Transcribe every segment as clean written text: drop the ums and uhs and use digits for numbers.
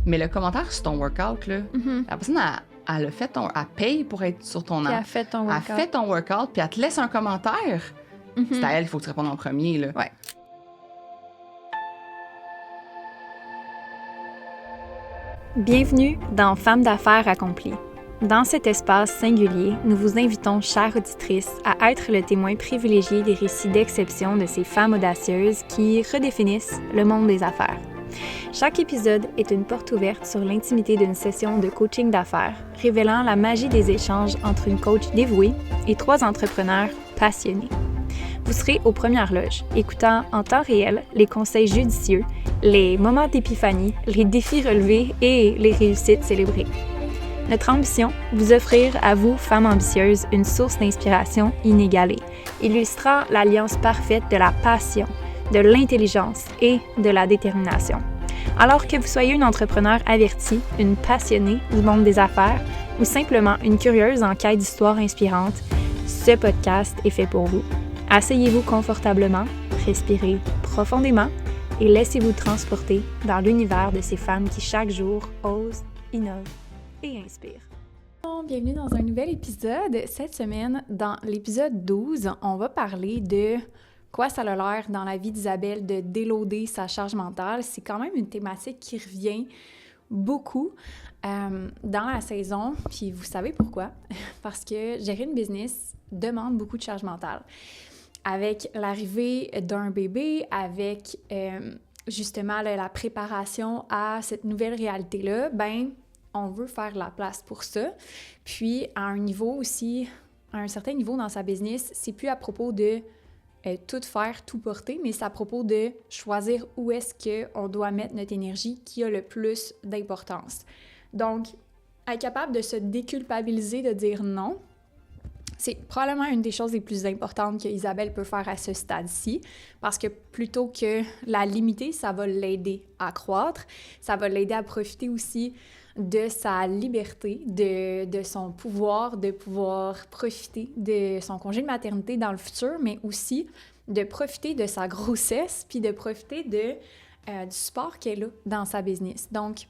Mais le commentaire sur ton workout, là, la personne, elle a fait elle paye pour être sur ton Puis elle fait ton workout. Elle fait ton workout, puis elle te laisse un commentaire. C'est à elle qu'il faut que tu répondes en premier, là. Ouais. Bienvenue dans Femmes d'affaires accomplies. Dans cet espace singulier, nous vous invitons, chères auditrices, à être le témoin privilégié des récits d'exception de ces femmes audacieuses qui redéfinissent le monde des affaires. Chaque épisode est une porte ouverte sur l'intimité d'une session de coaching d'affaires, révélant la magie des échanges entre une coach dévouée et 3 entrepreneurs passionnés. Vous serez aux premières loges, écoutant en temps réel les conseils judicieux, les moments d'épiphanie, les défis relevés et les réussites célébrées. Notre ambition, vous offrir à vous, femmes ambitieuses, une source d'inspiration inégalée, illustrant l'alliance parfaite de la passion, de l'intelligence et de la détermination. Alors que vous soyez une entrepreneur avertie, une passionnée du monde des affaires ou simplement une curieuse en quête d'histoires inspirantes, ce podcast est fait pour vous. Asseyez-vous confortablement, respirez profondément et laissez-vous transporter dans l'univers de ces femmes qui chaque jour osent, innovent et inspirent. Bienvenue dans un nouvel épisode. Cette semaine, dans l'épisode 12, on va parler de quoi ça a l'air dans la vie d'Isabelle de déloader sa charge mentale. C'est quand même une thématique qui revient beaucoup dans la saison, puis vous savez pourquoi? Parce que gérer une business demande beaucoup de charge mentale. Avec l'arrivée d'un bébé, avec justement la préparation à cette nouvelle réalité-là, ben on veut faire la place pour ça. Puis à un niveau aussi, à un certain niveau dans sa business, c'est plus à propos de tout faire, tout porter, mais c'est à propos de choisir où est-ce qu'on doit mettre notre énergie qui a le plus d'importance. Donc, être capable de se déculpabiliser, de dire non, c'est probablement une des choses les plus importantes qu'Isabelle peut faire à ce stade-ci, parce que plutôt que la limiter, ça va l'aider à croître, ça va l'aider à profiter aussi de sa liberté, de son pouvoir, de pouvoir profiter de son congé de maternité dans le futur, mais aussi de profiter de sa grossesse, puis de profiter du support qu'elle a dans sa business. Donc,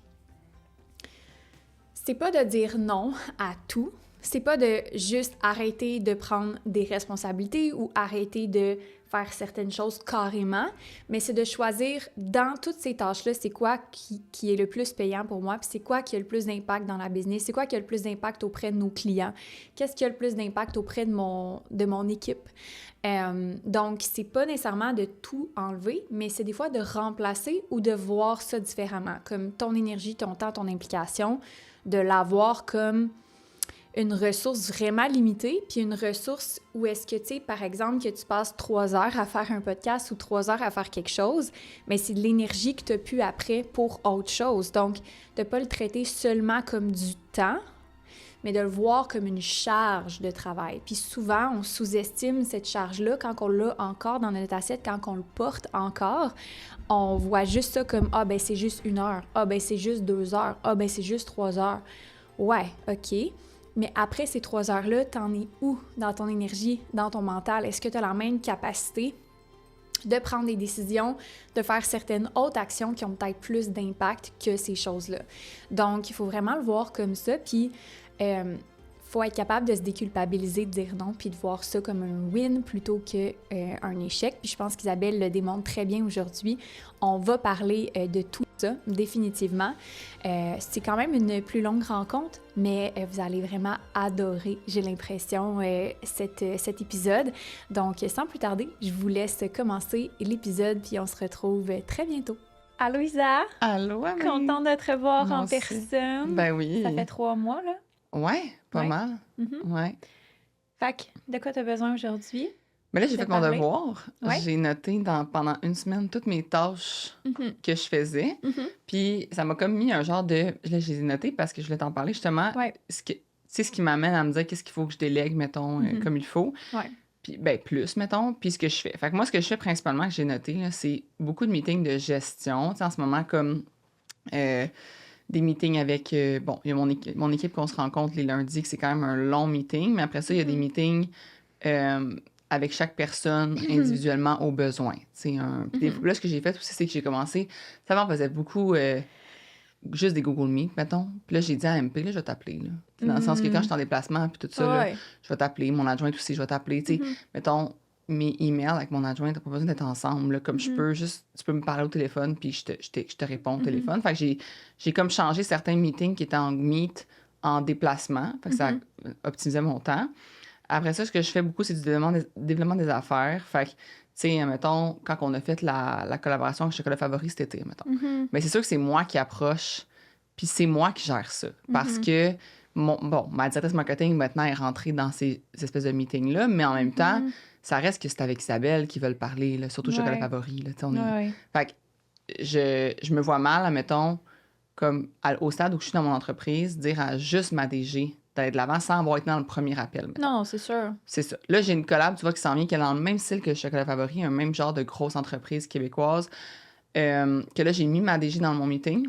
c'est pas de dire non à tout, c'est pas de juste arrêter de prendre des responsabilités ou arrêter de faire certaines choses carrément, mais c'est de choisir dans toutes ces tâches-là, c'est quoi qui est le plus payant pour moi, puis c'est quoi qui a le plus d'impact dans la business, c'est quoi qui a le plus d'impact auprès de nos clients, qu'est-ce qui a le plus d'impact auprès de mon équipe. Donc, c'est pas nécessairement de tout enlever, mais c'est des fois de remplacer ou de voir ça différemment, comme ton énergie, ton temps, ton implication, de l'avoir comme une ressource vraiment limitée, puis une ressource où est-ce que, tu sais, par exemple, que tu passes 3 heures à faire un podcast ou 3 heures à faire quelque chose, mais c'est de l'énergie que tu as pu après pour autre chose. Donc, de ne pas le traiter seulement comme du temps, mais de le voir comme une charge de travail. Puis souvent, on sous-estime cette charge-là quand on l'a encore dans notre assiette, quand on le porte encore. On voit juste ça comme « Ah, ben c'est juste 1 heure. Ah, ben c'est juste 2 heures. Ah, ben c'est juste 3 heures. » Ouais, OK. Mais après ces 3 heures-là, t'en es où dans ton énergie, dans ton mental? Est-ce que tu as la même capacité de prendre des décisions, de faire certaines autres actions qui ont peut-être plus d'impact que ces choses-là? Donc, il faut vraiment le voir comme ça, puis faut être capable de se déculpabiliser, de dire non, puis de voir ça comme un win plutôt qu'un échec. Puis je pense qu'Isabelle le démontre très bien aujourd'hui. On va parler de tout ça, définitivement. C'est quand même une plus longue rencontre, mais vous allez vraiment adorer, j'ai l'impression, cet épisode. Donc, sans plus tarder, je vous laisse commencer l'épisode, puis on se retrouve très bientôt. Allô Isa! Allô, Amé! Contente de te revoir Moi en aussi. personne. Ben oui. Ça fait 3 mois, là. Ouais, pas Ouais. mal. Ouais. Fait que, de quoi t'as besoin aujourd'hui? Mais là, j'ai De fait mon parler. devoir. Ouais. J'ai noté pendant une semaine toutes mes tâches que je faisais. Puis ça m'a comme mis un genre de... Là, je les ai notées parce que je voulais t'en parler justement. Ouais. C'est ce qui m'amène à me dire qu'est-ce qu'il faut que je délègue, mettons, comme il faut. Ouais. Puis, ben, plus, mettons, puis ce que je fais. Fait que moi, ce que je fais principalement, que j'ai noté, là, c'est beaucoup de meetings de gestion. Tu sais, en ce moment, comme des meetings avec... bon, il y a mon équipe qu'on se rencontre les lundis, que c'est quand même un long meeting. Mais après ça, il y a des meetings avec chaque personne individuellement au besoin. Tu sais, là, ce que j'ai fait aussi, c'est que j'ai commencé... Ça va, on faisait beaucoup... juste des Google Meet, mettons. Puis là, j'ai dit à MP, là, je vais t'appeler, là. Dans le sens que quand je suis en déplacement, puis tout ça, là, je vais t'appeler. Mon adjointe aussi, je vais t'appeler. Tu sais, mettons, mes emails avec mon adjointe, t'as pas besoin d'être ensemble, là. Comme je peux juste, tu peux me parler au téléphone, puis je te réponds au téléphone. Fait que j'ai comme changé certains meetings qui étaient en Meet en déplacement. Fait que ça optimisait mon temps. Après ça, ce que je fais beaucoup, c'est du développement des affaires. Fait que, tu sais, mettons, quand on a fait la collaboration avec Chocolat Favori cet été, mettons. Mais c'est sûr que c'est moi qui approche, puis c'est moi qui gère ça. Parce que, ma directrice marketing, maintenant, est rentrée dans ces espèces de meetings-là, mais en même temps, ça reste que c'est avec Isabelle qu'ils veulent parler, là, surtout Chocolat Favori. Là, Fait que je me vois mal, admettons, comme au stade où je suis dans mon entreprise, dire à juste ma DG d'aller de l'avant sans avoir été dans le premier appel. Mettons. Non, c'est sûr. C'est ça. Là, j'ai une collab, tu vois, qui s'en vient, qui est dans le même style que Chocolat Favori, un même genre de grosse entreprise québécoise, que là, j'ai mis ma DG dans mon meeting,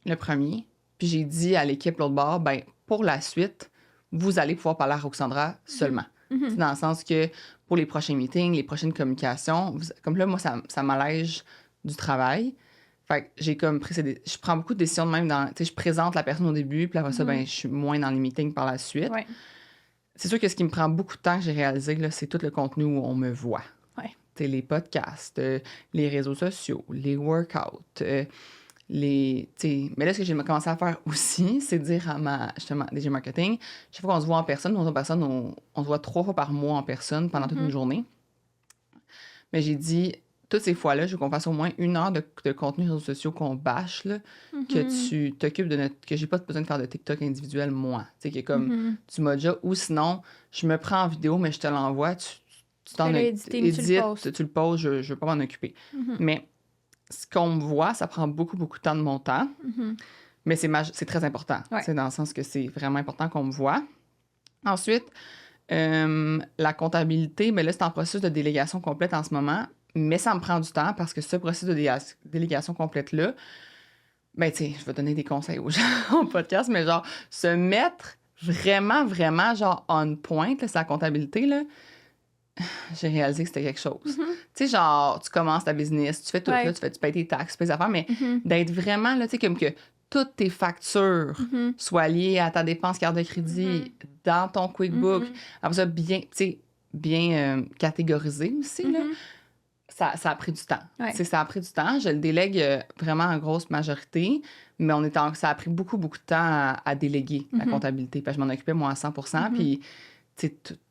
le premier, puis j'ai dit à l'équipe l'autre bord, ben pour la suite, vous allez pouvoir parler à Roxandra seulement. Dans le sens que pour les prochains meetings, les prochaines communications, comme là, moi, ça m'allège du travail. Fait que j'ai comme je prends beaucoup de décisions de même tu sais, je présente la personne au début, puis après ça, ben, je suis moins dans les meetings par la suite. Ouais. C'est sûr que ce qui me prend beaucoup de temps que j'ai réalisé, là, c'est tout le contenu où on me voit. Ouais. Tu sais, les podcasts, les réseaux sociaux, les workouts, tu sais. Mais là, ce que j'ai commencé à faire aussi, c'est dire à ma, justement, DG Marketing, chaque fois qu'on se voit en personne, on se voit 3 fois par mois en personne pendant toute une journée. Mais j'ai dit, toutes ces fois-là, je veux qu'on fasse au moins 1 heure de contenu réseaux sociaux qu'on bâche, là, que tu t'occupes que j'ai pas besoin de faire de TikTok individuel, moi. Tu sais, que comme tu m'as déjà, ou sinon, je me prends en vidéo, mais je te l'envoie, tu t'en édites, tu le poses, je veux pas m'en occuper. Mais ce qu'on me voit, ça prend beaucoup, beaucoup de temps de mon temps, mais c'est très important. Ouais. Dans le sens que c'est vraiment important qu'on me voit. Ensuite, la comptabilité, mais là, c'est en processus de délégation complète en ce moment. Mais ça me prend du temps parce que ce processus de délégation complète-là, ben, tu sais, je vais donner des conseils aux gens au podcast, mais genre, se mettre vraiment, vraiment, genre, on point, là, sa comptabilité, là, j'ai réalisé que c'était quelque chose. Tu sais, genre, tu commences ta business, tu fais tout, là, tu payes tes taxes, tu payes tes affaires, mais d'être vraiment, là, tu sais, comme que toutes tes factures soient liées à ta dépense carte de crédit dans ton QuickBook. Après ça, bien catégorisé aussi, là. Ça a pris du temps. Ouais. Ça a pris du temps. Je le délègue vraiment en grosse majorité, mais ça a pris beaucoup, beaucoup de temps à déléguer la comptabilité. Puis je m'en occupais, moi, à 100%. Puis,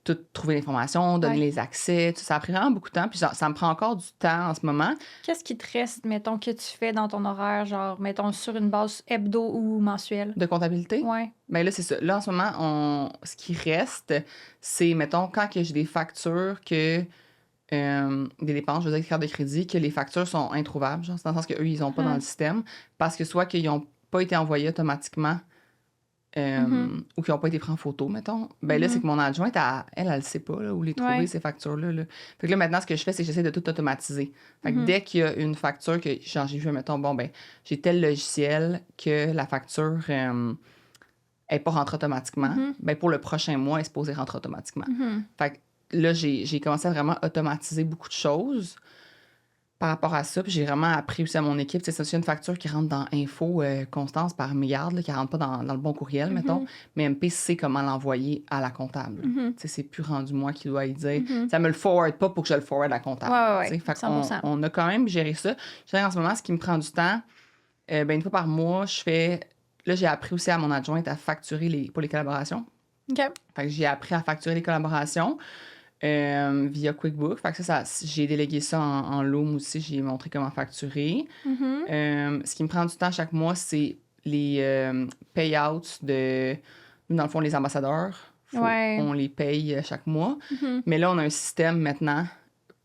tout trouver l'information, donner les accès, ça a pris vraiment beaucoup de temps. Puis ça me prend encore du temps en ce moment. Qu'est-ce qui te reste, mettons, que tu fais dans ton horaire, genre, mettons, sur une base hebdo ou mensuelle? De comptabilité? Oui. Bien là, c'est ça. Là, en ce moment, ce qui reste, c'est, mettons, quand que j'ai des factures que... des dépenses, je veux dire, carte de crédit, que les factures sont introuvables, genre, c'est dans le sens qu'eux, ils n'ont pas dans le système, parce que soit qu'ils n'ont pas été envoyés automatiquement ou qu'ils n'ont pas été pris en photo, mettons. Ben là, c'est que mon adjointe, elle le sait pas, là, où les trouver, ces factures-là. Là. Fait que là, maintenant, ce que je fais, c'est que j'essaie de tout automatiser. Fait que dès qu'il y a une facture que, genre, j'ai vu, mettons, bon, ben, j'ai tel logiciel que la facture n'est pas rentrée automatiquement, ben, pour le prochain mois, elle est supposée rentrer automatiquement. Fait que là, j'ai commencé à vraiment automatiser beaucoup de choses par rapport à ça. Puis j'ai vraiment appris aussi à mon équipe. C'est une facture qui rentre dans Info Constance par milliard, là, qui ne rentre pas dans le bon courriel, mettons. Mais MP sait comment l'envoyer à la comptable. C'est plus rendu moi qui dois y dire. Ça me le forward pas pour que je le forward à la comptable. Ouais, fait on a quand même géré ça. Je dirais en ce moment, ce qui me prend du temps, ben, une fois par mois, je fais... Là, j'ai appris aussi à mon adjointe à facturer pour les collaborations. OK. Fait que j'ai appris à facturer les collaborations. Via QuickBooks. Fait que ça j'ai délégué ça en Loom aussi. J'ai montré comment facturer. Ce qui me prend du temps chaque mois, c'est les payouts de... Nous, dans le fond, les ambassadeurs. On les paye chaque mois. Mais là, on a un système maintenant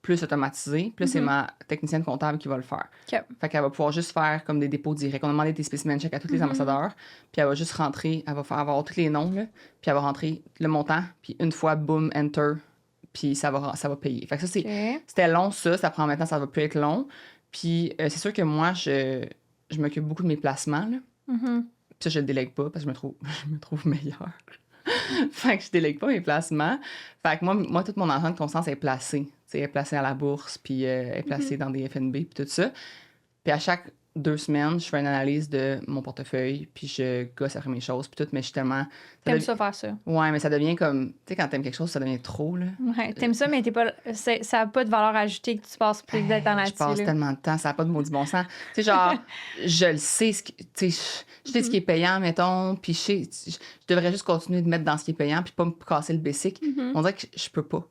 plus automatisé. Puis là, c'est ma technicienne comptable qui va le faire. Okay. Fait qu'elle va pouvoir juste faire comme des dépôts directs. On a demandé des spécimens chèques à tous les ambassadeurs. Puis elle va juste rentrer. Elle va avoir tous les noms. Là, puis elle va rentrer le montant. Puis une fois, boom, enter... Puis ça va payer. Fait que ça, c'était long, ça. Ça prend maintenant, ça va plus être long. Puis c'est sûr que moi, je m'occupe beaucoup de mes placements, là. Puis ça, je le délègue pas parce que je me trouve meilleure. Fait que je délègue pas mes placements. Fait que moi tout mon argent de Constance est placé. Elle est placée à la bourse, puis elle est placée dans des FNB, puis tout ça. Puis à chaque 2 semaines, je fais une analyse de mon portefeuille, puis je gosse après mes choses, puis tout, mais je suis tellement... T'aimes ça faire ça? Ouais, mais ça devient comme... Tu sais, quand t'aimes quelque chose, ça devient trop, là. Ouais, t'aimes ça, mais ça n'a pas de valeur ajoutée que tu passes plus de temps là-dessus. Je passe tellement de temps, ça n'a pas de maudit bon sens. Tu sais, genre, je le sais, tu sais, je sais ce qui est payant, mettons, puis je devrais juste continuer de mettre dans ce qui est payant, puis pas me casser le basic. On dirait que je peux pas.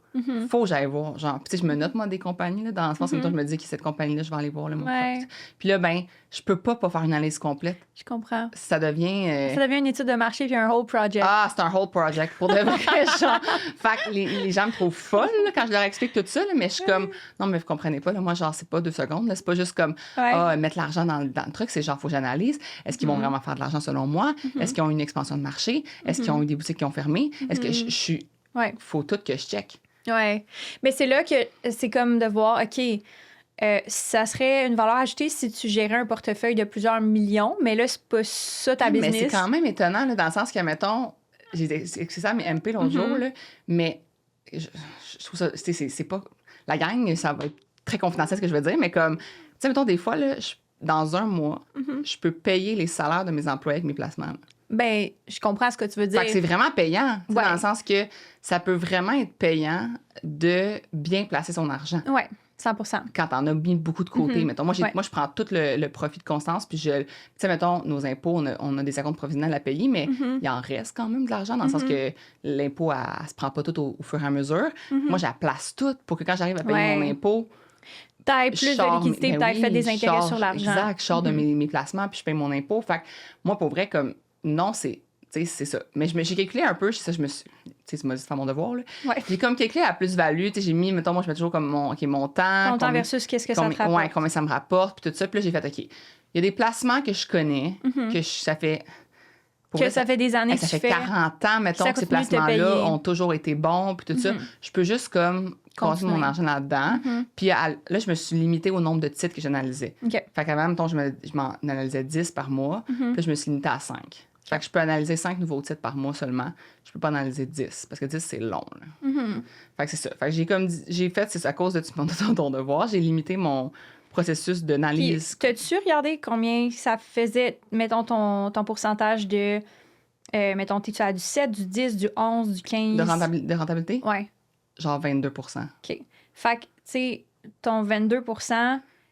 Faut que j'aille voir, genre, puis tu sais, je me note, moi, des compagnies, là, dans le sens où je me dis que cette compagnie-là, je vais aller voir, le mon pote. Puis là, ben, je peux pas faire une analyse complète. Je comprends. Ça devient... Ça devient une étude de marché puis un whole project. Ah, c'est un whole project, pour de vrai, genre. Fait que les gens me trouvent folle, là, quand je leur explique tout ça, là, mais je suis comme... Non, mais vous comprenez pas, là, moi, genre, c'est pas 2 secondes, là, c'est pas juste comme, mettre l'argent dans le truc, c'est genre, faut que j'analyse. Est-ce qu'ils vont vraiment faire de l'argent selon moi? Est-ce qu'ils ont une expansion de marché? Est-ce qu'ils ont eu des boutiques qui ont fermé? Est-ce que je suis... Faut tout que je check. Ouais. Mais c'est là que c'est comme de voir, OK, ça serait une valeur ajoutée si tu gérais un portefeuille de plusieurs millions, mais là, c'est pas ça ta business. Mais c'est quand même étonnant, là, dans le sens que, mettons, c'est ça mes MP l'autre jour, là, mais je trouve ça, c'est pas... La gang, ça va être très confidentiel ce que je veux dire, mais comme, tu sais, mettons, des fois, là, dans un mois, je peux payer les salaires de mes employés avec mes placements. Là. Ben, je comprends ce que tu veux dire. Fait que c'est vraiment payant, dans le sens que ça peut vraiment être payant de bien placer son argent. Oui, 100%. Quand t'en as mis beaucoup de côté, mettons. Moi, je prends tout le profit de Constance, puis tu sais, mettons, nos impôts, on a des acomptes provisionnels à payer, mais il en reste quand même de l'argent, dans le sens que l'impôt, elle se prend pas tout au fur et à mesure. Moi, je la place toute pour que quand j'arrive à payer mon impôt, t'as plus de liquidité, puis t'as fait des intérêts sur l'argent. Exact, je sors de mes placements, puis je paye mon impôt. Fait que moi, pour vrai, comme, non, c'est ça. Mais j'ai calculé un peu, ça, je me suis... Tu sais, tu m'as dit de faire mon devoir, là. Ouais. J'ai comme calculé la plus-value. Tu sais, j'ai mis, mettons, moi, je mets toujours comme mon temps. Ton temps versus qu'est-ce que ça te rapporte. Ouais, combien ça me rapporte, puis tout ça. Puis là, j'ai fait, OK, il y a des placements que je connais, ça fait... Ça fait des années que ça fait 40 ans, mettons, que ces placements-là ont toujours été bons, puis tout ça. Je peux juste, comme, continuer mon argent là-dedans. Puis là, je me suis limitée au nombre de titres que j'analysais. Fait qu'avant, mettons, je m'en analysais 10 par mois. Puis là, je me suis limitée à 5. Fait que je peux analyser 5 nouveaux titres par mois seulement. Je peux pas analyser 10, parce que 10, c'est long. Là. Fait que c'est ça. Fait que j'ai fait, c'est à cause de ton devoir, j'ai limité mon processus d'analyse. Puis, t'as-tu regardé combien ça faisait, mettons, ton pourcentage de... mettons, t'es-tu à du 7, du 10, du 11, du 15? De rentabilité? Ouais. Genre 22 OK. Fait que, tu sais, ton 22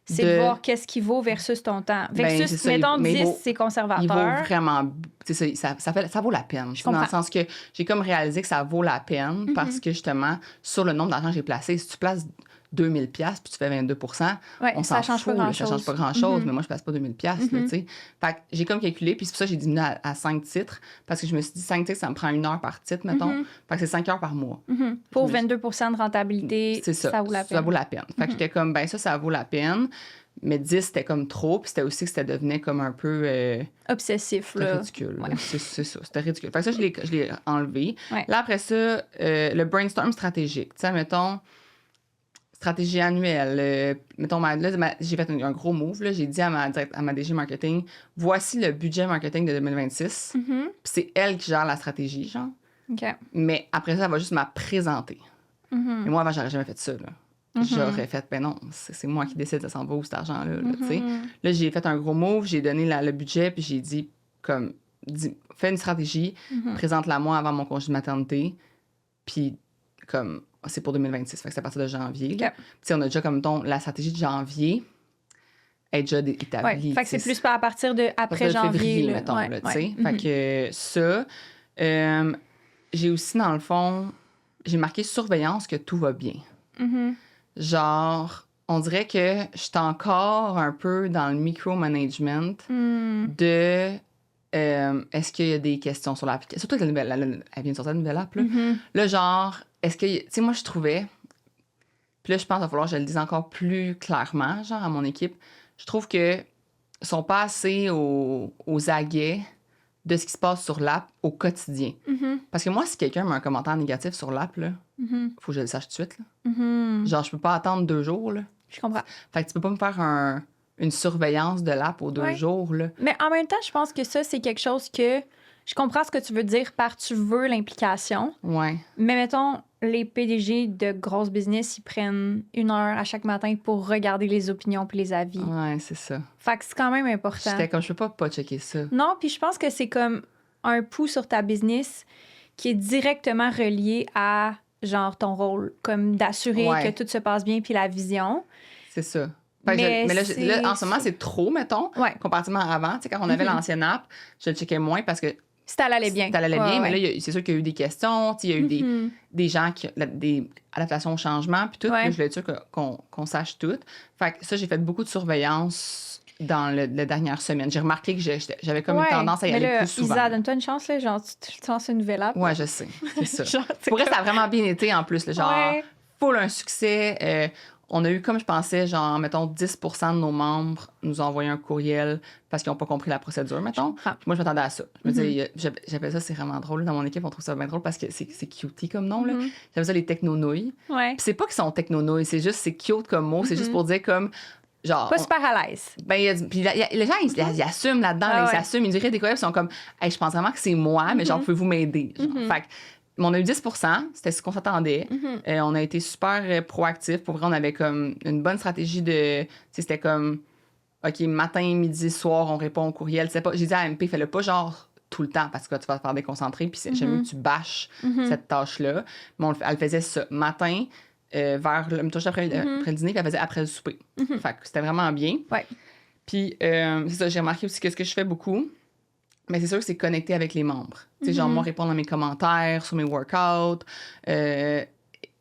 c'est de voir qu'est-ce qui vaut versus ton temps. Versus, mettons, 10, c'est conservateur. Il vaut vraiment... Ça vaut la peine. Dans le sens que j'ai comme réalisé que ça vaut la peine parce que, justement, sur le nombre d'argent que j'ai placé, si tu places 2000$ puis tu fais 22 on s'en fout. Ça change pas grand-chose, mais moi, je place pas 2000$. Là, tu sais. Fait que j'ai comme calculé, puis c'est pour ça que j'ai diminué à 5 titres, parce que je me suis dit, 5 titres, ça me prend 1 heure par titre, mettons. Fait que c'est 5 heures par mois. Pour 22 de rentabilité, ça vaut la peine. Ça vaut la peine. Fait que j'étais comme, ben ça vaut la peine. Mais 10, c'était comme trop, puis c'était aussi que ça devenait comme un peu... obsessif, là. Ridicule. Ouais. C'est ça, c'était ridicule. Fait que ça, je l'ai enlevé. Ouais. Là, après ça, le brainstorm stratégique. Tu sais, mettons... Stratégie annuelle. Mettons, j'ai fait un gros move. Là. J'ai dit à ma DG marketing, voici le budget marketing de 2026. Puis c'est elle qui gère la stratégie, genre. Okay. Mais après ça, elle va juste me présenter. Et moi, avant, j'aurais jamais fait ça. Là. J'aurais fait, ben non, c'est moi qui décide, ça s'en va où cet argent-là. Là, là, j'ai fait un gros move, j'ai donné le budget, puis j'ai dit, comme, fais une stratégie, présente-la moi avant mon congé de maternité, puis comme... C'est pour 2026, fait que c'est à partir de janvier. Okay. On a déjà, comme la stratégie de janvier est déjà établie. Ouais, fait que c'est plus à partir de après janvier. Février, mettons, là, tu sais. Fait que ça, j'ai aussi, dans le fond, j'ai marqué surveillance que tout va bien. Genre, on dirait que je suis encore un peu dans le micromanagement de... est-ce qu'il y a des questions sur l'application? Surtout que elle vient de sortir une nouvelle app, là. Là, genre... Est-ce que, tu sais, moi, je trouvais, puis là, je pense qu'il va falloir que je le dise encore plus clairement, genre, à mon équipe, je trouve que sont pas assez aux aguets de ce qui se passe sur l'app au quotidien. Parce que moi, si quelqu'un met un commentaire négatif sur l'app, là, faut que je le sache tout de suite, là. Genre, je peux pas attendre 2 jours, là. Je comprends. Fait que tu peux pas me faire une surveillance de l'app aux 2 jours, là. Mais en même temps, je pense que ça, c'est quelque chose que je comprends ce que tu veux dire par tu veux l'implication. Ouais. Mais mettons, les PDG de grosses business, ils prennent 1 heure à chaque matin pour regarder les opinions puis les avis. Ouais, c'est ça. Fait que c'est quand même important. J'étais comme, je peux pas checker ça. Non, puis je pense que c'est comme un pouls sur ta business qui est directement relié à, genre, ton rôle, comme d'assurer Ouais. que tout se passe bien puis la vision. C'est ça. Fait que Mais mais là, c'est- là, en ce moment, c'est trop, mettons, Ouais. comparativement à avant. Tu sais, quand on avait l'ancienne app, je le checkais moins parce que Si ça allait bien. ça allait Ouais, bien, mais ouais. là, c'est sûr qu'il y a eu des questions, tu sais, il y a eu des gens qui des adaptations au changement, puis tout. Ouais. Puis là, je voulais être sûre qu'on sache tout. Fait que ça, j'ai fait beaucoup de surveillance dans la dernière semaine. J'ai remarqué que j'avais comme une tendance à y mais aller là, plus souvent. Isa, donne-toi une chance, là, genre, tu lances une nouvelle app. Ouais, je sais, c'est ça. Genre, c'est Pour vrai, comme- ça a vraiment bien été en plus. Là, genre, Ouais. full un succès. On a eu, comme je pensais, genre, mettons, 10% de nos membres nous ont envoyé un courriel parce qu'ils n'ont pas compris la procédure, mettons. comprends. Puis moi, je m'attendais à ça. Je me disais, j'appelle ça, c'est vraiment drôle. Dans mon équipe, on trouve ça bien drôle parce que c'est cutie comme nom. Là. J'appelle ça les technonouilles. Ouais. Puis c'est pas qu'ils sont technonouilles, c'est juste, c'est cute comme mot. C'est juste pour dire comme, genre... Pas super à l'aise. Ben, puis les gens, ils assument là-dedans. Ah là, ouais. ils s'assument. Ils diraient des courriels, ils sont comme, hey, je pense vraiment que c'est moi, mais genre, pouvez-vous m'aider? Genre. Fait que, mais on a eu 10%, c'était ce qu'on s'attendait. On a été super proactifs. Pour vrai, on avait comme une bonne stratégie de. Tu sais, c'était comme, OK, matin, midi, soir, on répond au courriel. J'ai dit à MP, fais-le pas genre tout le temps parce que tu vas te faire déconcentrer. Puis j'aime mieux que tu bâches cette tâche-là. Mais elle faisait ça matin, vers le touche après le dîner, puis elle faisait après le souper. Fait que c'était vraiment bien. Ouais. Puis, c'est ça, j'ai remarqué aussi que ce que je fais beaucoup, mais c'est sûr que c'est connecter avec les membres. Tu sais, genre, moi, répondre à mes commentaires, sur mes workouts,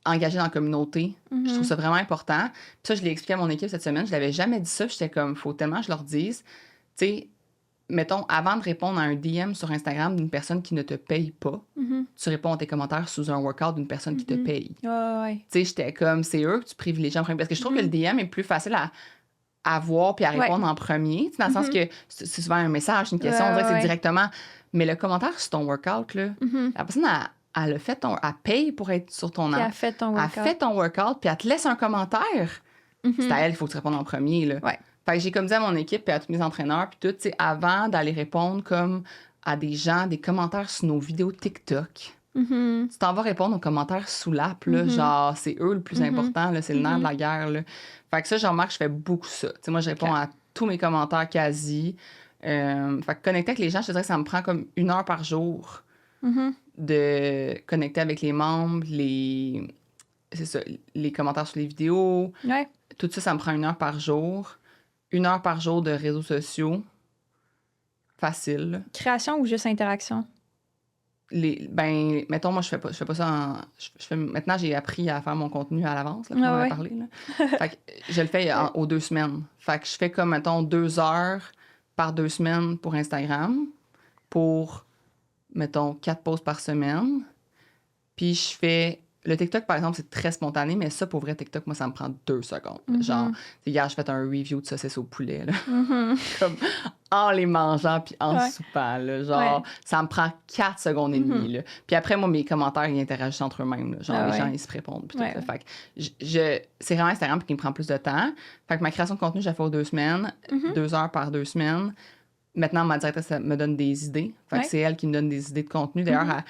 engager dans la communauté. Je trouve ça vraiment important. Puis ça, je l'ai expliqué à mon équipe cette semaine. Je l'avais jamais dit ça. J'étais comme, faut tellement que je leur dise. Tu sais, mettons, avant de répondre à un DM sur Instagram d'une personne qui ne te paye pas, tu réponds à tes commentaires sous un workout d'une personne qui te paye. Ouais. Tu sais, j'étais comme, c'est eux que tu privilégies en premier. Parce que je trouve que le DM est plus facile à voir puis à répondre en premier. Dans le sens que c'est souvent un message, une question, on dirait que c'est directement. Mais le commentaire sur ton workout, là, la personne, elle a fait elle paye pour être sur ton Puis app. elle fait ton workout. Elle fait ton workout, puis elle te laisse un commentaire. C'est à elle qu'il faut que tu répondes en premier. Là. Ouais. Fait que j'ai comme dit à mon équipe et à tous mes entraîneurs, puis tout, tu sais, avant d'aller répondre comme à des gens, des commentaires sur nos vidéos TikTok. Tu t'en vas répondre aux commentaires sous l'app, là, genre, c'est eux le plus important, là, c'est le nerf de la guerre. Là. Fait que ça, j'en remarque, je fais beaucoup ça. Tu sais, moi, je réponds à tous mes commentaires quasi. Fait que connecter avec les gens, je te dirais que ça me prend comme 1 heure par jour de connecter avec les membres, c'est ça, les commentaires sur les vidéos. Ouais. Tout ça, ça me prend 1 heure par jour. 1 heure par jour de réseaux sociaux. Facile. Là. Création ou juste interaction? Mettons, moi, je fais pas ça maintenant, j'ai appris à faire mon contenu à l'avance, là, comme on a parlé. Là. Fait que je le fais aux 2 semaines. Fait que je fais comme, mettons, 2 heures par 2 semaines pour Instagram, pour, mettons, 4 posts par semaine. Puis je fais... Le TikTok, par exemple, c'est très spontané, mais ça, pour vrai, TikTok, moi, ça me prend 2 secondes. Genre, hier, j'ai fait un review de saucisses au poulet, là. Comme en les mangeant puis en soupant, là. Genre, ça me prend 4 secondes et demie, là. Puis après, moi, mes commentaires, ils interagissent entre eux-mêmes, là. Genre, les gens, ils se répondent. Puis tout ça. Fait que c'est vraiment Instagram qui me prend plus de temps. Fait que ma création de contenu, je la fais aux 2 semaines, 2 heures par 2 semaines. Maintenant, ma directrice, ça me donne des idées. Fait que c'est elle qui me donne des idées de contenu. D'ailleurs,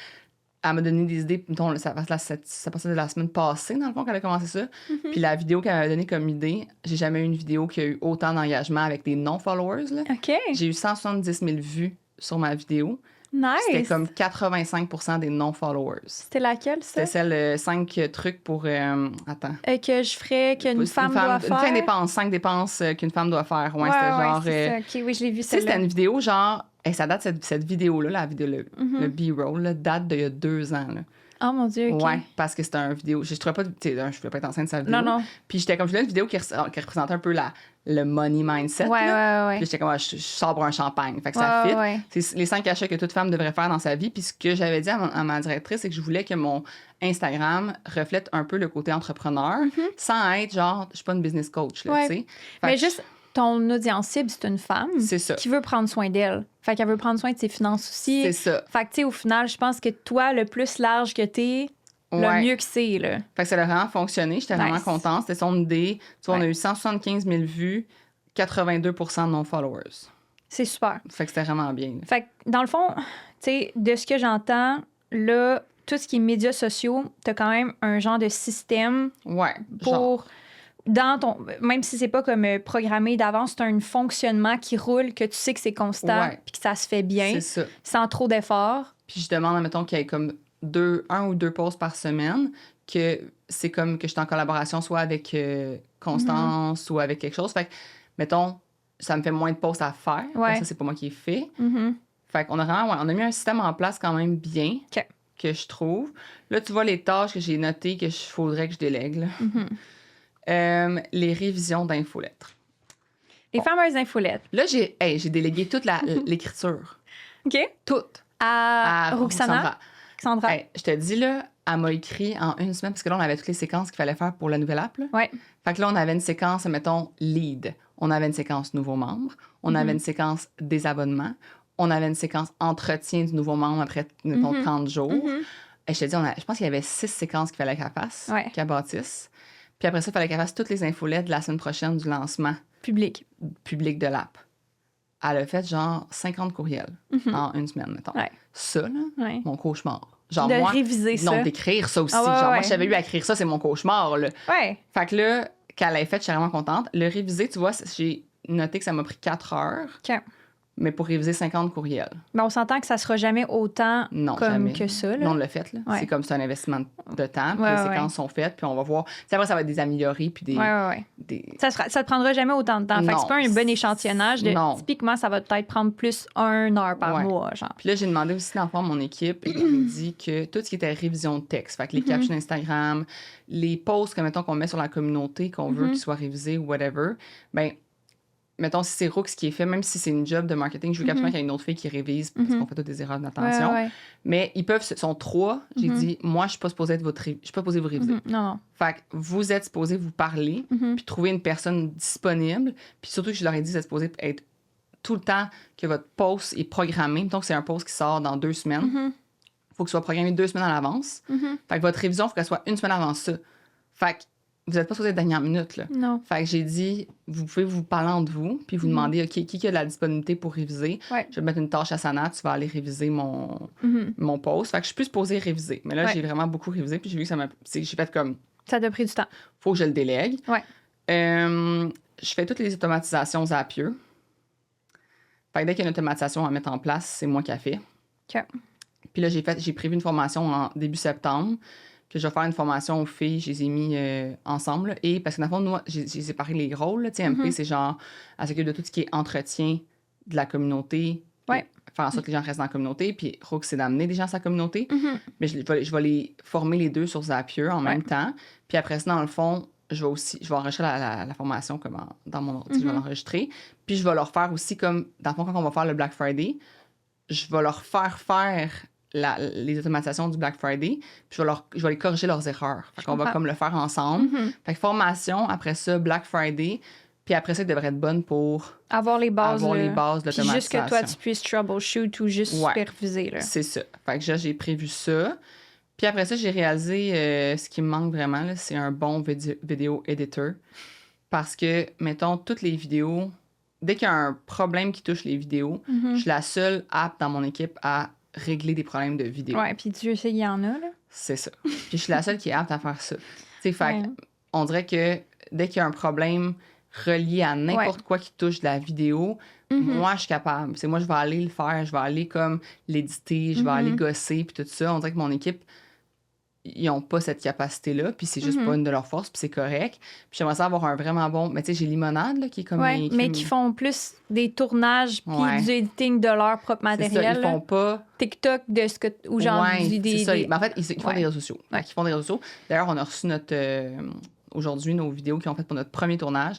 elle m'a donné des idées, mettons, ça passait de la semaine passée, dans le fond, qu'elle a commencé ça. Puis la vidéo qu'elle m'a donnée comme idée, j'ai jamais eu une vidéo qui a eu autant d'engagement avec des non-followers. Là. OK. J'ai eu 170 000 vues sur ma vidéo. Nice. C'était comme 85% des non-followers. C'était laquelle, ça? C'était celle 5 trucs pour... attends. Que je ferais, qu'une femme doit faire. Une fin dépense, 5 dépenses qu'une femme doit faire. Ouais, c'était genre... c'est ça. OK, oui, je l'ai vu, tu sais, c'était une vidéo genre... ça date, cette vidéo-là, la vidéo, le B-roll, là, date d'il y a 2 ans. Là. Oh mon Dieu, OK. Ouais, parce que c'était une vidéo. Je trouvais pas, tu sais, je voulais pas être enceinte de sa vidéo. Non. Puis j'étais comme, je voulais une vidéo qui représentait un peu le money mindset. Ouais. Puis j'étais comme, je sors pour un champagne. Fait que ça fit. Ouais. C'est les 5 achats que toute femme devrait faire dans sa vie. Puis ce que j'avais dit à ma directrice, c'est que je voulais que mon Instagram reflète un peu le côté entrepreneur, sans être genre, je suis pas une business coach, là, tu sais. Mais juste, ton audience cible, c'est une femme qui veut prendre soin d'elle. Fait qu'elle veut prendre soin de ses finances aussi. C'est ça. Fait que, tu sais, au final, je pense que toi, le plus large que t'es, le mieux que c'est, là. Fait que ça a vraiment fonctionné. J'étais vraiment contente. C'était son idée. Tu vois, on a eu 175 000 vues, 82% de non-followers. C'est super. Fait que c'était vraiment bien. Là. Fait que, dans le fond, tu sais, de ce que j'entends, là, tout ce qui est médias sociaux, t'as quand même un genre de système Ouais. pour... Dans ton, même si c'est pas comme programmé d'avance, c'est un fonctionnement qui roule, que tu sais que c'est constant puis que ça se fait bien, c'est ça. sans trop d'efforts. Puis je demande, mettons, qu'il y ait comme 1 ou 2 pauses par semaine, que c'est comme que je suis en collaboration soit avec Constance ou avec quelque chose. Fait que, mettons, ça me fait moins de pauses à faire. Ouais. Ça, c'est pas moi qui ai fait. Mm-hmm. Fait qu'on a vraiment, on a mis un système en place quand même bien, OK. que je trouve. Là, tu vois les tâches que j'ai notées que faudrait que je délègue. Là. Les révisions d'infolettres. Les fameuses infolettes. Là, j'ai délégué toute l'écriture. OK. Toute. À Roxana. Sandra. Hey, je te dis, là, elle m'a écrit en 1 semaine, parce que là, on avait toutes les séquences qu'il fallait faire pour la nouvelle app. Là. Ouais. Fait que là, on avait une séquence, mettons, lead. On avait une séquence nouveaux membres. On avait une séquence désabonnement. On avait une séquence entretien du nouveau membre après, mettons, 30 jours. Et je te dis, je pense qu'il y avait 6 séquences qu'il fallait qu'elle fasse, qu'elle bâtisse. Puis après ça, il fallait qu'elle fasse toutes les infolettes de la semaine prochaine du lancement public de l'app. Elle a fait genre 50 courriels en 1 semaine, mettons. Ouais. Ça, là, mon cauchemar. Genre de moi, réviser ça. Non, d'écrire ça aussi. Ah, genre moi, si j'avais eu à écrire ça, c'est mon cauchemar. Là. Ouais. Fait que là, qu'elle l'ait fait, je suis vraiment contente. Le réviser, tu vois, j'ai noté que ça m'a pris 4 heures. OK. Mais pour réviser 50 courriels. Mais on s'entend que ça sera jamais autant que ça. Là. Non, on l'a fait. Là. Ouais. C'est comme c'est un investissement de temps. Puis les séquences sont faites. Puis on va voir. T'sais, après, ça va être des améliorés. Puis des. Ça te prendra jamais autant de temps. Fait que c'est pas un bon échantillonnage. Typiquement, ça va peut-être prendre plus 1 heure par mois. Genre. Puis là, j'ai demandé aussi dans le fond mon équipe. Et il me dit que tout ce qui était révision de texte, fait que les captions Instagram, les posts que, mettons, qu'on met sur la communauté, qu'on veut qu'ils soient révisés ou whatever, ben mettons, si c'est Roux qui est fait, même si c'est une job de marketing, je veux absolument qu'il y ait une autre fille qui révise parce qu'on fait toutes des erreurs d'attention. Mais ils peuvent, sont 3. J'ai dit, moi, je suis pas supposée être je suis pas supposée vous réviser. Non. Fait que vous êtes supposés vous parler, puis trouver une personne disponible. Puis surtout que je leur ai dit, vous êtes supposés être tout le temps que votre post est programmé. Mettons que c'est un post qui sort dans 2 semaines. Faut qu'il soit programmé 2 semaines à l'avance. Fait que votre révision, il faut qu'elle soit 1 semaine avant ça. Fait que vous n'êtes pas supposé être dernière minute, là. Non. Fait que j'ai dit, vous pouvez vous parler entre vous, puis vous demander, OK, qui a de la disponibilité pour réviser? Ouais. Je vais mettre une tâche à Sana, tu vas aller réviser mon post. Fait que je suis plus supposée réviser. Mais là, j'ai vraiment beaucoup révisé, puis j'ai vu que j'ai fait comme... Ça t'a pris du temps. Faut que je le délègue. Ouais. Je fais toutes les automatisations Zapier. Fait que dès qu'il y a une automatisation à mettre en place, c'est moi qui la fait. OK. Puis là, j'ai prévu une formation en début septembre, que je vais faire une formation aux filles, je les ai mis ensemble. Là. Et parce que dans le fond, nous, j'ai séparé les rôles. Là. MP, c'est genre, elle s'occupe de tout ce qui est entretien de la communauté, faire en sorte que les gens restent dans la communauté. Puis Roux, c'est d'amener des gens à sa communauté. Mais je vais les former les deux sur Zapier en même temps. Puis après ça, dans le fond, je vais enregistrer la formation comme dans mon ordi, je vais l'enregistrer. Puis je vais leur faire aussi comme, dans le fond, quand on va faire le Black Friday, je vais leur faire les automatisations du Black Friday, puis je vais les corriger leurs erreurs. Fait qu'on va comme le faire ensemble. Fait que formation, après ça, Black Friday, puis après ça, ils devraient être bonnes pour avoir les bases de l'automatisation. Puis juste que toi, tu puisses troubleshoot ou juste superviser. Là. C'est ça. Fait que j'ai prévu ça. Puis après ça, j'ai réalisé ce qui me manque vraiment, là, c'est un bon vidéo editor. Parce que, mettons, toutes les vidéos, dès qu'il y a un problème qui touche les vidéos, je suis la seule app dans mon équipe à régler des problèmes de vidéo. Ouais, puis Dieu sait qu'il y en a, là. C'est ça. Puis je suis la seule qui est apte à faire ça. Tu sais, fait on dirait que dès qu'il y a un problème relié à n'importe quoi qui touche de la vidéo, moi, je suis capable. C'est moi, je vais aller le faire, je vais aller comme l'éditer, je vais aller gosser, puis tout ça. On dirait que mon équipe, ils n'ont pas cette capacité-là, puis c'est juste pas une de leurs forces, puis c'est correct. Puis j'aimerais ça avoir un vraiment bon... Mais tu sais, j'ai Limonade, là, qui est comme... mais qui font plus des tournages puis du editing de leur propre matériel. C'est ça, ils font pas... TikTok, de ce que... Ou genre c'est ça. Mais en fait, ils font des réseaux sociaux. Ils font des réseaux sociaux. D'ailleurs, on a reçu aujourd'hui nos vidéos qu'ils ont faites pour notre premier tournage.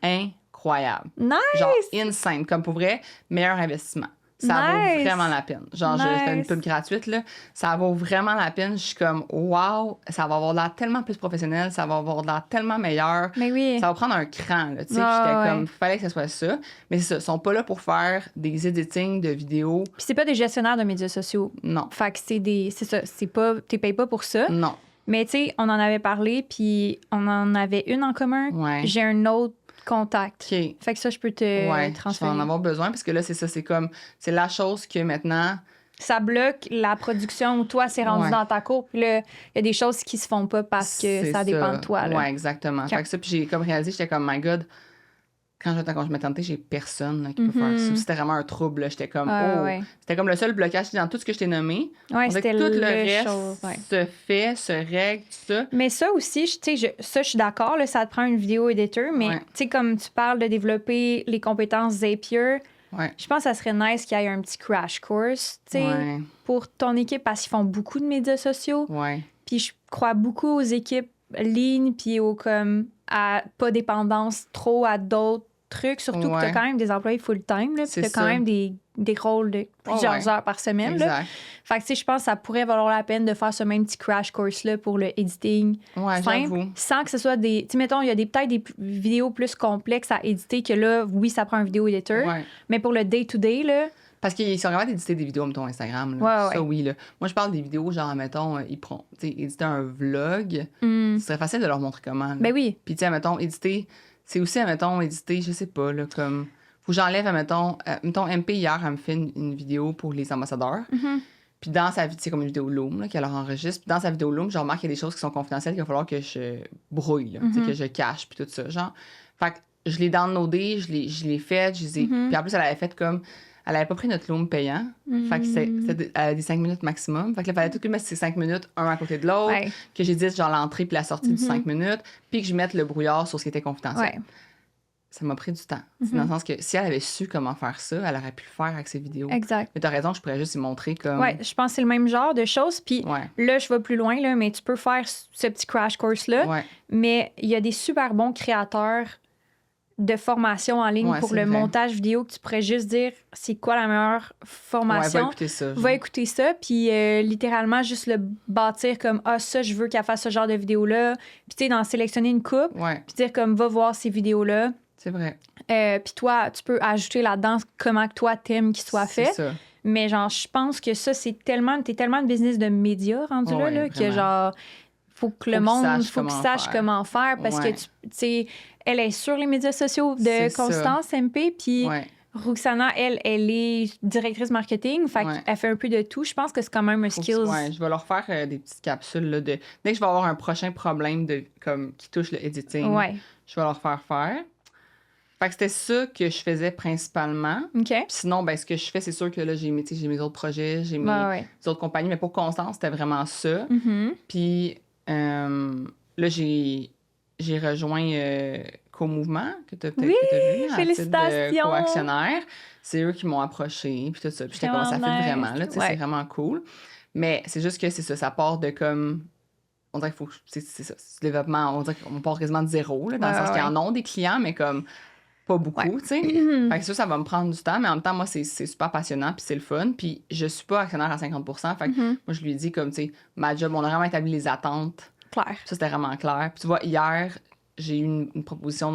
Incroyable. Nice! Genre, insane. Comme pour vrai, meilleur investissement. Ça vaut vraiment la peine. Genre, je fais une pub gratuite, là. Ça vaut vraiment la peine. Je suis comme, wow, ça va avoir l'air tellement plus professionnel, ça va avoir l'air tellement meilleur. Mais oui. Ça va prendre un cran, là. Tu sais, j'étais comme, fallait que ce soit ça. Mais c'est ça, ils sont pas là pour faire des editings de vidéos. Puis c'est pas des gestionnaires de médias sociaux. Non. Fait que c'est ça. C'est pas, tu payes pas pour ça. Non. Mais tu sais, on en avait parlé, puis on en avait une en commun. Ouais. J'ai un autre contacts. OK. Fait que ça, je peux te Ouais, je vais transférer. en avoir besoin parce que là, c'est ça, c'est la chose que maintenant... Ça bloque la production où toi, c'est rendu Ouais. dans ta cour. Puis là, il y a des choses qui se font pas parce que C'est ça dépend de toi. Là. Ouais, exactement. OK. Fait que ça, puis j'ai comme réalisé, j'étais comme, my God, quand j'étais en congé maternité, j'ai personne là, qui peut faire ça. C'était vraiment un trouble. Là. J'étais comme, Ouais. C'était comme le seul blocage dans tout ce que je t'ai nommé. Ouais, On dirait c'était que tout le le reste chose, ouais. se fait, se règle, tout ça. Mais ça aussi, tu sais, ça, je suis d'accord, là, ça te prend une vidéo éditeur, mais Ouais. tu sais, comme tu parles de développer les compétences Zapier, Ouais. je pense que ça serait nice qu'il y ait un petit crash course, tu sais, Ouais. pour ton équipe, parce qu'ils font beaucoup de médias sociaux. Ouais. Puis je crois beaucoup aux équipes lean, puis à pas dépendance trop à d'autres trucs, surtout que tu as quand même des employés full-time, là, puis tu as quand même des rôles de plusieurs heures par semaine. Là. Exact. Fait que, tu sais, je pense que ça pourrait valoir la peine de faire ce même petit crash course-là pour le editing Ouais, simple, j'avoue. sans que ce soit des... Tu sais, mettons, il y a peut-être des vidéos plus complexes à éditer que là, oui, ça prend un vidéo editor, Ouais. mais pour le day-to-day, là... Parce qu'ils sont capables d'éditer des vidéos, mettons, Instagram. Là. Ouais. Ça, oui. Là. Moi, je parle des vidéos, genre, mettons, ils prennent, tu sais, éditer un vlog. Ce serait facile de leur montrer comment. Là. Ben oui. Puis, tu sais, mettons, éditer, c'est aussi, mettons, éditer, je sais pas, là, comme... Faut que j'enlève, mettons, MP, hier, elle me fait une vidéo pour les ambassadeurs. Puis dans sa vidéo, c'est comme une vidéo Loom, là, qu'elle leur enregistre. Puis dans sa vidéo Loom, je remarque qu'il y a des choses qui sont confidentielles qu'il va falloir que je brouille, là, tu sais, que je cache, puis tout ça, genre. Fait que je l'ai downloadé, je l'ai fait, je les ai... Puis en plus, elle avait fait comme... Elle avait pas pris notre Loom payant. Fait que elle a des 5 minutes maximum. Fait que là, il fallait tout que je mette ces 5 minutes, un à côté de l'autre, Ouais. que j'édite genre l'entrée puis la sortie du 5 minutes, puis que je mette le brouillard sur ce qui était confidentiel. Ouais. Ça m'a pris du temps. C'est dans le sens que si elle avait su comment faire ça, elle aurait pu le faire avec ses vidéos. Exact. Mais t'as raison, je pourrais juste y montrer comme... Ouais, je pense que c'est le même genre de choses. Puis Ouais. là, je vais plus loin, là, mais tu peux faire ce petit crash course-là. Ouais. Mais il y a des super bons créateurs de formation en ligne Ouais, pour c'est le vrai. montage vidéo que tu pourrais juste dire c'est quoi la meilleure Ouais, formation. va écouter ça. Va écouter ça, puis littéralement juste le bâtir comme ça, je veux qu'elle fasse ce genre de vidéo-là. Puis tu sais, d'en sélectionner une coupe, Ouais, puis dire comme va voir ces vidéos-là. c'est vrai. Puis toi, tu peux ajouter là-dedans comment que toi t'aimes qu'il soit fait. C'est ça. Mais genre, je pense que ça, t'es tellement de business de médias rendu Ouais, là, que vraiment. genre, faut que le Faut monde, qu'ils faut qu'il sachent sache comment comment faire parce Ouais. que, tu sais, elle est sur les médias sociaux de C'est ça. Constance MP, puis Ouais. Roxana, elle est directrice marketing, fait Ouais. qu'elle fait un peu de tout. Je pense que c'est quand même un Faut que- skills. ouais, je vais leur faire des petites capsules. Là, dès que je vais avoir un prochain problème qui touche le editing, Ouais. je vais leur faire faire. Fait que c'était ça que je faisais principalement. OK. Puis sinon, ben, ce que je fais, c'est sûr que là, j'ai mes autres projets, j'ai mes Ouais. autres compagnies, mais pour Constance, c'était vraiment ça. Mhm. Puis là, j'ai rejoint Co-Mouvement, que tu as peut-être Oui, que t'as vu, à titre félicitations! de co-actionnaire. C'est eux qui m'ont approché, puis tout ça. Puis j'étais comme, ça Vraiment fait nice. vraiment, là, tu sais, Ouais. c'est vraiment cool. Mais c'est juste que c'est ça part de comme... On dirait qu'il faut... C'est ça, c'est du développement, on dirait qu'on part quasiment de zéro, là, dans le Ouais, sens qu'ils ouais. en ont des clients, mais comme pas beaucoup, Ouais. tu sais. Fait que ça va me prendre du temps, mais en même temps, moi, c'est super passionnant, puis c'est le fun. Puis je suis pas actionnaire à 50%, fait que moi, je lui ai dit, comme, tu sais, ma job, on a vraiment établi les attentes. Claire. Ça, c'était vraiment clair. Puis tu vois, hier, j'ai eu une proposition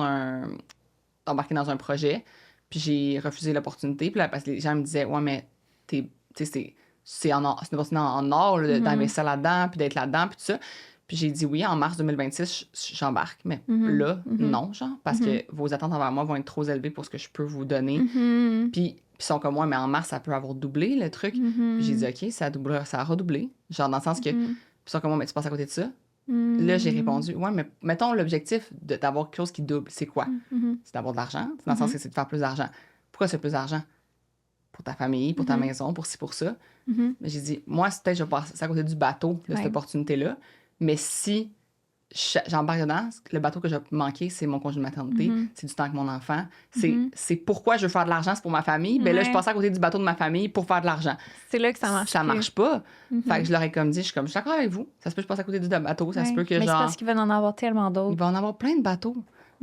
d'embarquer dans un projet, puis j'ai refusé l'opportunité. Puis là, parce que les gens me disaient, ouais, mais tu sais, c'est une opportunité en or là, d'investir là-dedans, puis d'être là-dedans, puis tout ça. Puis j'ai dit oui, en mars 2026, j'embarque. Mais là, non, genre, parce que vos attentes envers moi vont être trop élevées pour ce que je peux vous donner. Puis ils sont comme moi, mais en mars, ça peut avoir doublé le truc. Puis j'ai dit, OK, ça a redoublé. Genre, dans le sens que. Puis ils sont comme moi, mais tu passes à côté de ça. Là, j'ai répondu, ouais, mais mettons l'objectif d'avoir quelque chose qui double, c'est quoi? C'est d'avoir de l'argent. C'est dans le sens que c'est de faire plus d'argent. Pourquoi c'est plus d'argent? Pour ta famille, pour ta maison, pour ci, pour ça. Mais j'ai dit, moi, c'est peut-être je vais passer à côté du bateau de cette opportunité-là. Mais si j'embarque dedans, le bateau que je vais manquer, c'est mon congé de maternité, c'est du temps avec mon enfant. C'est pourquoi je veux faire de l'argent, c'est pour ma famille. Ben là, je passe à côté du bateau de ma famille pour faire de l'argent. C'est là que ça marche. Ça plus. marche pas. Fait que je leur ai comme dit, je suis d'accord avec vous. Ça se peut que je passe à côté du bateau, ça se peut que Mais c'est genre... parce qu'ils veulent en avoir tellement Il d'autres. va en avoir plein de bateaux.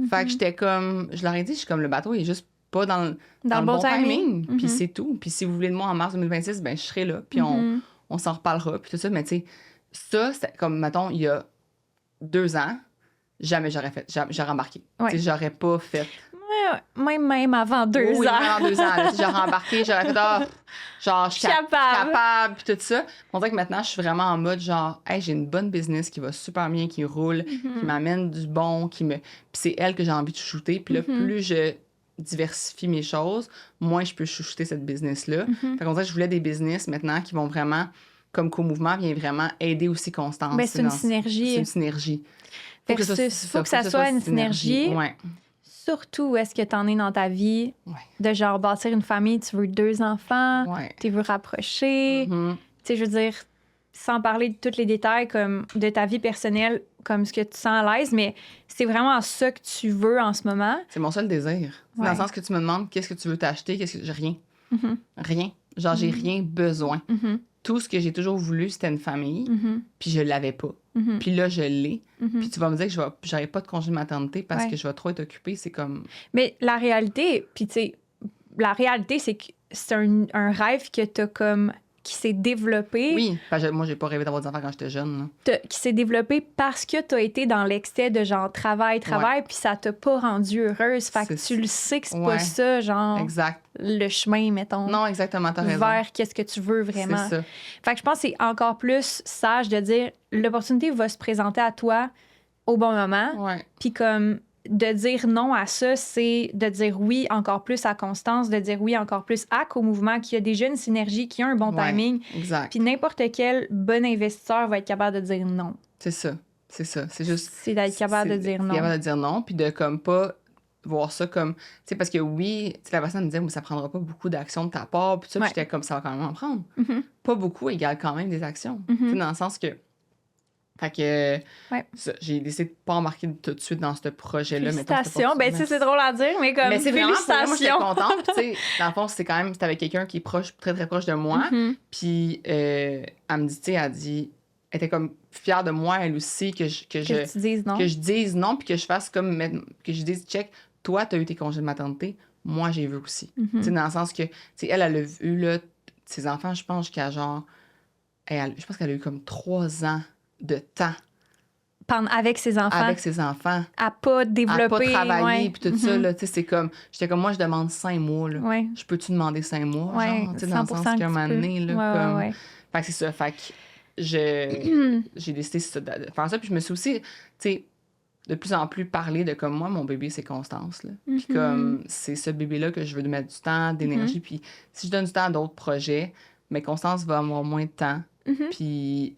Fait que j'étais comme... Je leur ai dit, je suis comme, le bateau, il est juste pas dans le bon timing. Puis c'est tout. Puis si vous voulez de moi en mars 2026, ben je serai là. Puis on s'en reparlera. Puis tout ça. Mais tu sais, ça, c'est comme, mettons, il y a 2 ans, jamais j'aurais embarqué. Ouais. Tu sais, j'aurais pas fait... même avant 2 Oui, ans. avant 2 ans. Là, j'aurais embarqué, j'aurais fait genre, je suis capable, puis tout ça. On dirait que maintenant, je suis vraiment en mode genre, hey, j'ai une bonne business qui va super bien, qui roule, qui m'amène du bon, puis c'est elle que j'ai envie de chouchouter. Puis là, plus je diversifie mes choses, moins je peux chouchouter cette business-là. Fait qu'on dirait que je voulais des business maintenant qui vont vraiment, comme Co-Mouvement, vient vraiment aider aussi Constance. Ben, c'est une synergie. C'est une synergie. Faut que ça soit une synergie. Ouais. Surtout où est-ce que tu en es dans ta vie, de genre bâtir une famille, tu veux 2 enfants, tu veux rapprocher. Tu sais, je veux dire, sans parler de tous les détails comme de ta vie personnelle, comme ce que tu sens à l'aise, mais c'est vraiment ça que tu veux en ce moment. C'est mon seul désir. Dans le sens que tu me demandes qu'est-ce que tu veux t'acheter, qu'est-ce que j'ai rien. Rien. Genre, j'ai rien besoin. Tout ce que j'ai toujours voulu, c'était une famille, puis je l'avais pas. Puis là, je l'ai. Puis tu vas me dire que j'aurai pas de congé de maternité parce que je vais trop être occupée. C'est comme... Mais la réalité, puis tu sais, la réalité, c'est que c'est un rêve que t'as comme... qui s'est développé. Oui, parce que moi, j'ai pas rêvé d'avoir des enfants quand j'étais jeune. Là. Qui s'est développé parce que t'as été dans l'excès de genre travail, puis ça t'a pas rendue heureuse. Fait que tu le sais que c'est pas ça, genre... Exact. Le chemin, mettons. Non, exactement, t'as raison. Vers qu'est-ce que tu veux vraiment. C'est ça. Fait que je pense que c'est encore plus sage de dire l'opportunité va se présenter à toi au bon moment. Puis comme de dire non à ça, c'est de dire oui encore plus à Constance, de dire oui encore plus à Co-Mouvement, qui a déjà une synergie, qui a un bon timing. Exact. Puis n'importe quel bon investisseur va être capable de dire non. C'est ça. C'est ça. C'est juste... C'est d'être capable de dire non. Capable de dire non, puis de comme pas... voir ça comme... Tu sais, parce que oui, la personne me disait, mais ça prendra pas beaucoup d'actions de ta part, puis ça, puis j'étais comme, ça va quand même en prendre. Pas beaucoup égale quand même des actions. Tu sais, dans le sens que... Fait que j'ai décidé de pas embarquer tout de suite dans ce projet-là. Félicitations. Ben, tu sais, c'est drôle à dire, mais comme mais c'est félicitations. Moi, j'étais contente. Puis, tu sais, dans le fond, c'était avec quelqu'un qui est proche, très, très proche de moi. Puis, elle me dit, tu sais, elle était comme fière de moi, elle aussi, que je dise non, puis que je fasse comme, que je dise, check, toi, t'as eu tes congés de maternité, moi, j'ai vu aussi. Tu sais, dans le sens que, tu sais, elle a vu, là, ses enfants, je pense qu'à genre, je pense qu'elle a eu comme 3 ans de temps. Avec ses enfants. Avec ses enfants. À pas développer. À pas travailler, puis tout ça, là, tu sais, c'est comme, j'étais comme, moi, je demande 5 mois, là. Je peux-tu demander 5 mois, genre, tu sais, dans le sens qu'à un moment donné, là, comme... Fait que c'est ça, fait que j'ai décidé de faire ça, puis je me suis aussi, tu sais, de plus en plus parlé de comme moi, mon bébé, c'est Constance, là. Puis comme, c'est ce bébé-là que je veux mettre du temps, d'énergie, puis si je donne du temps à d'autres projets, mais Constance va avoir moins de temps. Puis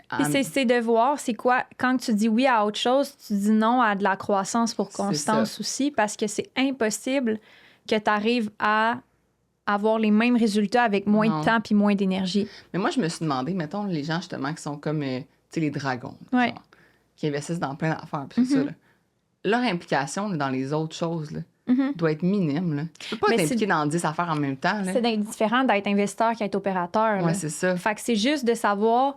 c'est de voir, c'est quoi, quand tu dis oui à autre chose, tu dis non à de la croissance pour Constance aussi, parce que c'est impossible que tu arrives à avoir les mêmes résultats avec moins de temps puis moins d'énergie. Mais moi, je me suis demandé, mettons, les gens justement qui sont comme, tu sais, les dragons, genre, qui investissent dans plein d'affaires, puis tout ça, là. Leur implication dans les autres choses, là, doit être minime. Là. Tu peux pas t'impliquer dans 10 affaires en même temps. Là. C'est d'être différent d'être investisseur qu'être opérateur. Oui, c'est ça. Fait que c'est juste de savoir,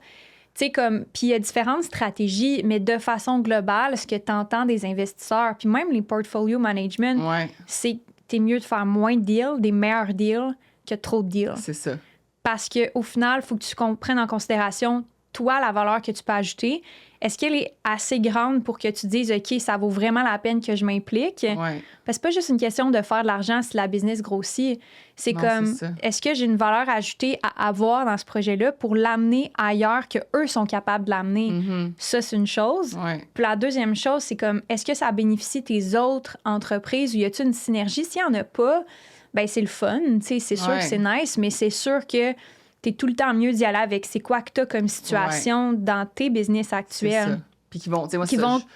tu sais, comme... Puis il y a différentes stratégies, mais de façon globale, ce que tu entends des investisseurs, puis même les portfolio management, c'est que t'es mieux de faire moins de deals, des meilleurs deals, que trop de deals. C'est ça. Parce qu'au final, il faut que tu prennes en considération, toi, la valeur que tu peux ajouter. Est-ce qu'elle est assez grande pour que tu dises, OK, ça vaut vraiment la peine que je m'implique? Parce que c'est pas juste une question de faire de l'argent si la business grossit. C'est comme, est-ce que j'ai une valeur ajoutée à avoir dans ce projet-là pour l'amener ailleurs que eux sont capables de l'amener? Ça, c'est une chose. Puis la deuxième chose, c'est comme, est-ce que ça bénéficie tes autres entreprises ou y a-t-il une synergie? S'il y en a pas, ben c'est le fun. C'est sûr que c'est nice, mais c'est sûr que t'es tout le temps mieux d'y aller avec c'est quoi que t'as comme situation dans tes business actuels. Puis qui vont,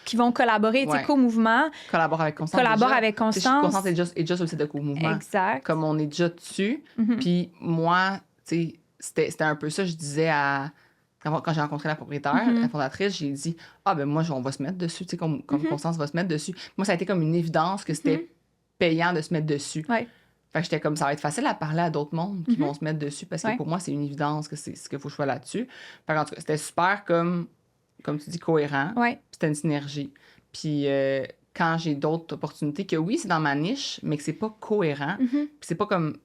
qui vont collaborer. Tu sais, Co-Mouvement. Collabore avec Constance. Constance est déjà sur le site de Co-Mouvement. Exact. Comme on est déjà dessus. Puis moi, tu sais, c'était un peu ça, je disais quand j'ai rencontré la propriétaire, la fondatrice, j'ai dit, ben moi, on va se mettre dessus, tu sais, comme Constance va se mettre dessus. Moi, ça a été comme une évidence que c'était payant de se mettre dessus. Fait que j'étais comme, ça va être facile à parler à d'autres mondes qui vont se mettre dessus parce que pour moi, c'est une évidence que c'est ce qu'il faut que je sois là-dessus. Fait qu'en tout cas, c'était super comme tu dis, cohérent. C'était une synergie. Puis quand j'ai d'autres opportunités, que oui, c'est dans ma niche, mais que c'est pas cohérent. Puis c'est pas comme...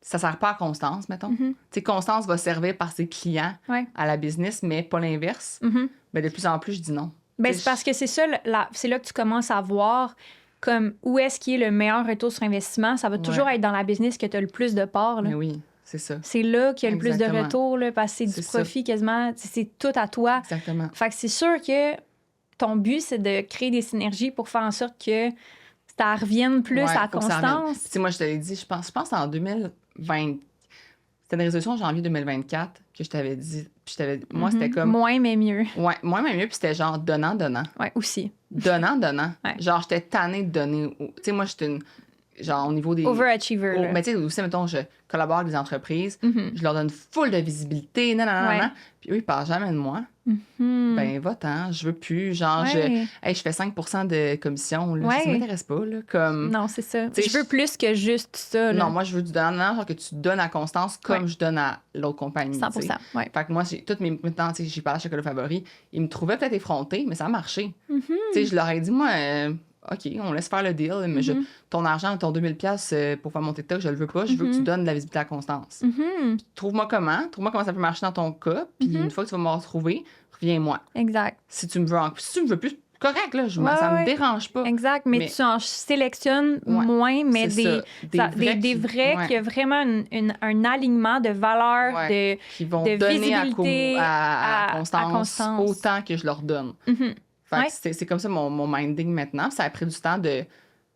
Ça sert pas à Constance, mettons. Tu sais, Constance va servir par ses clients à la business, mais pas l'inverse. Mais de plus en plus, je dis non. Ben, c'est parce que c'est ça, c'est là que tu commences à voir comme où est-ce qui est le meilleur retour sur investissement, ça va toujours être dans la business que tu as le plus de parts. Là. Mais oui, c'est ça. C'est là qu'il y a le plus de Exactement. retour, là, parce que c'est du profit quasiment. C'est tout à toi. Exactement. Fait que c'est sûr que ton but, c'est de créer des synergies pour faire en sorte que ça revienne plus à la faut que ça revienne. constance. Tu sais, moi, je te l'ai dit, je pense en 2020. C'était une résolution janvier 2024 que je t'avais dit. Puis moi, c'était comme. Moins, mais mieux. Ouais, moins, mais mieux. Puis c'était genre donnant. Ouais, aussi. Donnant. Ouais. Genre, j'étais tannée de donner. Tu sais, moi, j'étais une. Genre, au niveau des. Overachiever. là. Mais tu sais, aussi, mettons, je collabore avec des entreprises, Mhm. je leur donne full de visibilité, Ouais. Puis eux, ils parlent jamais de moi. Mhm. Ben, va-t'en, je veux plus. Genre, Ouais. je fais 5% de commission, là. Ouais. Ça m'intéresse pas, là. Comme. Non, c'est ça. T'sais, Je veux plus que juste ça. Là. Non, moi, je veux du donnant, genre que tu donnes à Constance comme je donne à l'autre compagnie. 100%. t'sais. Ouais. Fait que moi, toutes mes maintenant, tu sais, j'ai pas à Chocolat Favori. Ils me trouvaient peut-être effrontés, mais ça a marché. Tu sais, je leur ai dit, moi, OK, on laisse faire le deal, mais ton argent, ton 2000$ pour faire mon TikTok, je le veux pas. Je veux que tu donnes de la visibilité à Constance. Mhm. Trouve-moi comment ça peut marcher dans ton cas. Puis une fois que tu vas me retrouver, reviens-moi. Exact. Si tu me veux plus, correct, là, Ouais, ça ouais. me dérange pas. Exact. Mais tu en sélectionnes moins, mais c'est des vrais ouais. qui a vraiment un alignement de valeurs, Ouais. Qui vont de donner visibilité à à Constance Constance. autant que je leur donne. Mhm. Fait que Ouais. c'est comme ça mon minding maintenant. Ça a pris du temps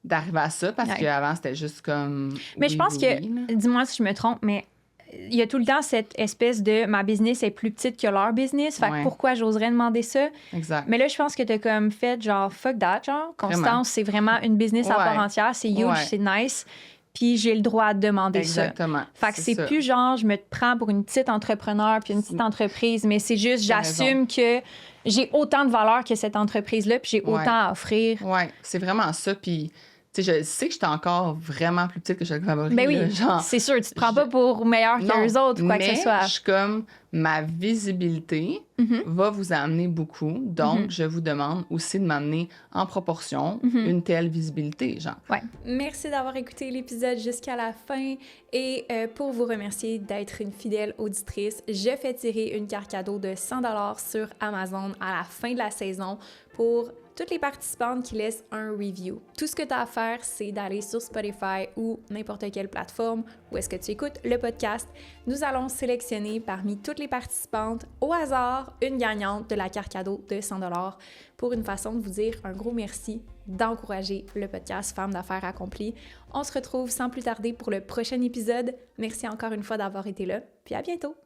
d'arriver à ça parce Ouais. qu'avant, c'était juste comme. Mais je pense que, dis-moi si je me trompe, mais il y a tout le temps cette espèce de ma business est plus petite que leur business. Fait que Ouais. pourquoi j'oserais demander ça? Exact. Mais là, je pense que t'as comme fait genre fuck that, genre. Constance, Vraiment. c'est vraiment une business à Ouais. part entière. C'est huge, Ouais. c'est nice. Puis j'ai le droit de demander ça. Exactement. Fait que c'est ça. plus genre, je me prends pour une petite entrepreneur puis une petite entreprise, mais c'est juste, T'as j'assume que j'ai autant de valeur que cette entreprise-là, puis j'ai Ouais. autant à offrir. Ouais, c'est vraiment ça. Puis, tu sais, je sais que j'étais encore vraiment plus petite que Chocolat Favori. Ben oui, là, genre, c'est sûr, tu te prends pas pour meilleur que les autres ou quoi que ce soit. mais je suis comme, ma visibilité va vous amener beaucoup. Donc, je vous demande aussi de m'amener en proportion une telle visibilité, genre. Ouais. Merci d'avoir écouté l'épisode jusqu'à la fin. Et pour vous remercier d'être une fidèle auditrice, je fais tirer une carte cadeau de 100$ sur Amazon à la fin de la saison pour toutes les participantes qui laissent un review. Tout ce que tu as à faire, c'est d'aller sur Spotify ou n'importe quelle plateforme où est-ce que tu écoutes le podcast. Nous allons sélectionner parmi toutes les participantes au hasard une gagnante de la carte cadeau de 100$ pour une façon de vous dire un gros merci, d'encourager le podcast Femmes d'affaires accomplies. On se retrouve sans plus tarder pour le prochain épisode. Merci encore une fois d'avoir été là, puis à bientôt!